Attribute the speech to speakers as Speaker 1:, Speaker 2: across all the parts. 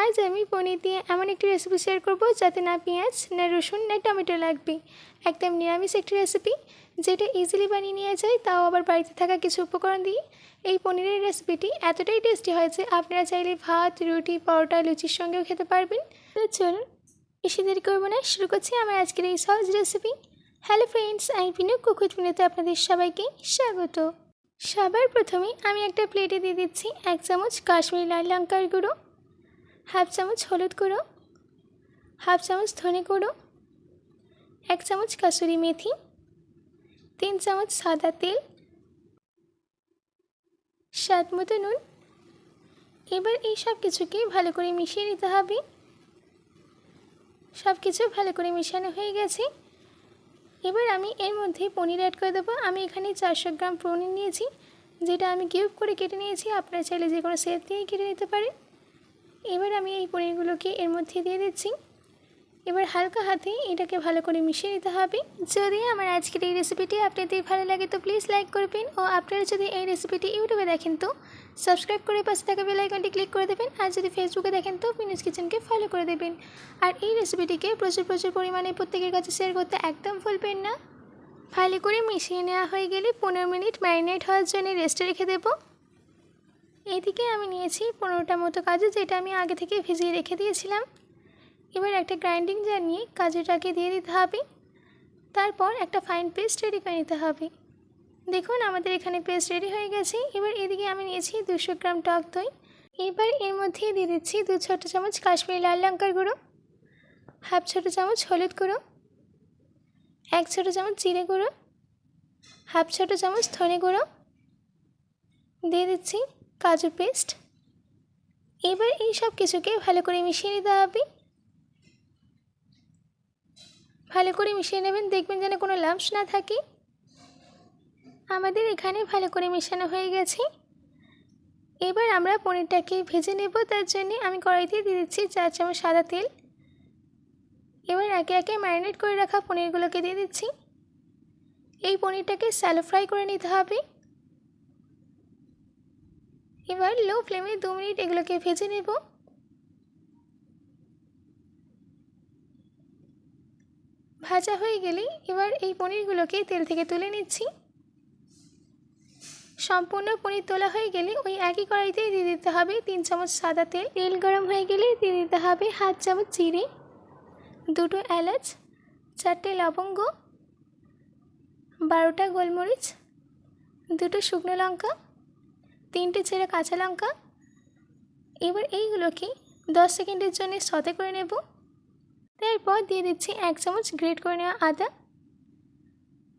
Speaker 1: আজ আমি পনির দিয়ে এমন একটি রেসিপি শেয়ার করব যাতে না পেঁয়াজ না রসুন না টমেটো লাগবে। একদম নিরামিষ একটি রেসিপি যেটা ইজিলি বানিয়ে নেওয়া যায়, তাও আবার বাড়িতে থাকা কিছু উপকরণ দিয়ে। এই পনিরের রেসিপিটি এতটাই টেস্টি হয়েছে আপনারা চাইলে ভাত, রুটি, পরোটা, লুচির সঙ্গেও খেতে পারবেন। তো চলুন বেশি দেরি করবো না, শুরু করছি আমার আজকের এই সহজ রেসিপি। হ্যালো ফ্রেন্ডস, আমি পিনু কুক উইথ মিনুতে আপনাদের সবাইকে স্বাগত। সবার প্রথমে আমি একটা প্লেটে দিয়ে দিচ্ছি 1 চামচ কাশ্মীরি লাল লঙ্কার গুঁড়ো, হাফ চামচ হলুদ গুঁড়ো, হাফ চামচ ধনে গুঁড়ো, 1 চামচ কাসুরি মেথি, 3 চামচ সাদা তেল, স্বাদ মতো নুন। এবার এই সব কিছুকে ভালো করে মিশিয়ে নিতে হবে। সব কিছু ভালো করে মেশানো হয়ে গেছে। এবার আমি এর মধ্যে পনির অ্যাড করে দেবো। আমি এখানে 400 গ্রাম পনির নিয়েছি, যেটা আমি কিউব করে কেটে নিয়েছি। আপনারা চাইলে যে কোনো শেপ দিয়ে কেটে নিতে পারেন। এবার আমি এই পনিরগুলোকে এর মধ্যে দিয়ে দিচ্ছি। এবার হালকা হাতে এটাকে ভালো করে মিশিয়ে নিতে হবে। যদি আমার আজকের এই রেসিপিটি আপনাদের ভালো লাগে তো প্লিজ লাইক করবেন, ও আপনারা যদি এই রেসিপিটি ইউটিউবে দেখেন তো সাবস্ক্রাইব করে পাশে থাকা বেল আইকনটি ক্লিক করে দেবেন, আর যদি ফেসবুকে দেখেন তো পিনুস কিচেনকে ফলো করে দেবেন। আর এই রেসিপিটিকে প্রচুর পরিমাণে প্রত্যেকের কাছে শেয়ার করতে একদম ভুলবেন না। ভালো করে মিশিয়ে নেওয়া হয়ে গেলে 15 মিনিট ম্যারিনেট হওয়ার জন্য রেস্টে রেখে দেবো। এইদিকে আমি নিয়েছি 15টা মতো কাজু, যেটা আমি আগে থেকে ভিজিয়ে রেখে দিয়েছিলাম। এবার একটা গ্রাইন্ডিং জার নিয়ে কাজুটাকে দিয়ে দিতে হবে। তারপর একটা ফাইন পেস্ট রেডি করে নিতে হবে। দেখুন আমাদের এখানে পেস্ট রেডি হয়ে গেছে। এবার এদিকে আমি নিয়েছি 200 গ্রাম টক দই। এবার এর মধ্যে দিয়ে দিচ্ছি 2 ছোট চামচ কাশ্মীরি লাল লঙ্কার গুঁড়ো, হাফ ছোট চামচ হলুদ গুঁড়ো, 1 ছোট চামচ জিরে গুঁড়ো, হাফ ছোট চামচ ধনে গুঁড়ো, দিয়ে দিচ্ছি কাজু পেস্ট। এবার এই সব কিছুকে ভালো করে মিশিয়ে নিতে হবে। ভালো করে মিশিয়ে নেবেন, দেখবেন যেন কোনো লাম্পস না থাকে। আমাদের এখানে ভালো করে মেশানো হয়ে গেছে। এবার আমরা পনিরটাকে ভেজে নেব। তার জন্য আমি কড়াইতে দিয়ে দিচ্ছি 4 চামচ সাদা তেল। এবার একে একে ম্যারিনেট করে রাখা পনিরগুলোকে দিয়ে দিচ্ছি। এই পনিরটাকে শ্যালো ফ্রাই করে নিতে হবে। এবার লো ফ্লেমে 2 মিনিট এগুলোকে ভেজে নেব। ভাজা হয়ে গেলে এবার এই পনিরগুলোকে তেল থেকে তুলে নিচ্ছি। সম্পূর্ণ পনির তোলা হয়ে গেলে ওই একই কড়াইতেই দিয়ে দিতে হবে 3 চামচ সাদা তেল। তেল গরম হয়ে গেলে দিয়ে দিতে হবে হাফ চামচ জিরে, 2টো এলাচ, 4টে লবঙ্গ, 12টা গোলমরিচ, 2টো শুকনো লঙ্কা, 3টে চেরা কাঁচা লঙ্কা। এবার এইগুলোকে 10 সেকেন্ডের জন্য সতে করে নেব। তারপর দিয়ে দিচ্ছি 1 চামচ গ্রেট করে নেওয়া আদা।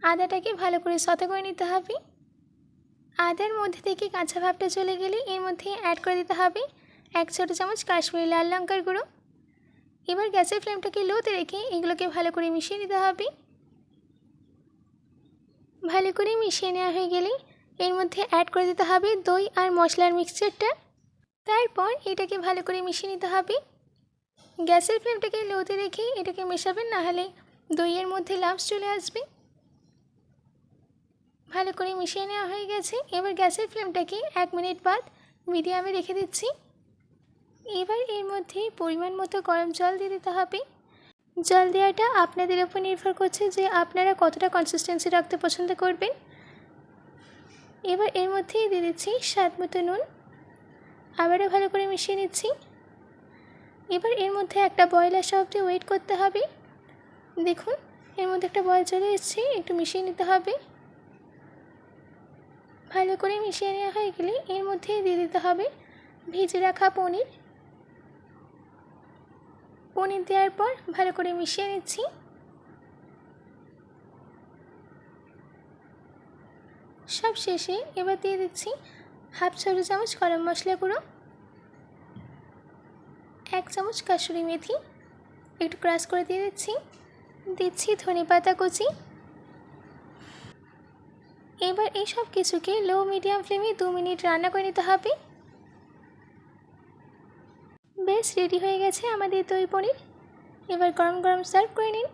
Speaker 1: আদাটাকে ভালো করে সতে করে নিতে হবে। আদার মধ্যে থেকে কাঁচা ভাবটা চলে গেলে এর মধ্যে অ্যাড করে দিতে হবে 1 ছোট চামচ কাশ্মীরি লাল লঙ্কার গুঁড়ো। এবার গ্যাসের ফ্লেমটাকে লোতে রেখে এগুলোকে ভালো করে মিশিয়ে নিতে হবে। ভালো করে মিশিয়ে নেওয়া হয়ে গেলে এর মধ্যে অ্যাড করে দিতে হবে দই আর মশলার মিক্সচারটা। তারপর এটাকে ভালো করে মিশিয়ে নিতে হবে। গ্যাসের ফ্লেমটাকে লোতে রেখে এটাকে মেশাবেন, না হলে দইয়ের মধ্যে লাম্পস চলে আসবে। ভালো করে মিশিয়ে নেওয়া হয়ে গেছে। এবার গ্যাসের ফ্লেমটাকে 1 মিনিট বাদ মিডিয়ামে রেখে দিচ্ছি। এবার এর মধ্যে পরিমাণ মতো গরম জল দিয়ে দিতে হবে। জল দেওয়াটা আপনাদের উপর নির্ভর করছে যে আপনারা কতটা কনসিস্টেন্সি রাখতে পছন্দ করবেন। এবার এর মধ্যেই দিয়ে দিচ্ছি স্বাদ মতো নুন। আবারও ভালো করে মিশিয়ে নিচ্ছি। এবার এর মধ্যে একটা বয়েল আসা অবধি ওয়েট করতে হবে। দেখুন এর মধ্যে একটা বয়েল চলে এসেছে, একটু মিশিয়ে নিতে হবে। ভালো করে মিশিয়ে নেওয়া হয়ে গেলে এর মধ্যেই দিয়ে দিতে হবে ভেজে রাখা পনির। পনির দেওয়ার পর ভালো করে মিশিয়ে নিচ্ছি। সব শেষে এবার দিয়ে দিচ্ছি হাফ ছোট চামচ গরম মশলা গুঁড়ো, 1 চামচ কাসুরি মেথি একটু ক্রাশ করে দিয়ে দিচ্ছি ধনে পাতা কুচি। এবার এই সব কিছুকে লো মিডিয়াম ফ্লেমে 2 মিনিট রান্না করে নিতে হবে। বেশ রেডি হয়ে গেছে আমাদের দই পনির। এবার গরম গরম সার্ভ করে নিন।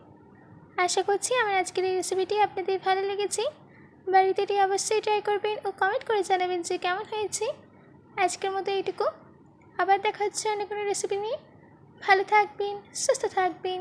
Speaker 1: আশা করছি আমার আজকের এই রেসিপিটি আপনাদের ভালো লেগেছে। বাড়িতে এটি অবশ্যই ট্রাই করবেন ও কমেন্ট করে জানাবেন যে কেমন হয়েছে। আজকের মতো এইটুকু। আবার দেখা হচ্ছে অন্য কোনো রেসিপি নিয়ে। ভালো থাকবেন, সুস্থ থাকবেন।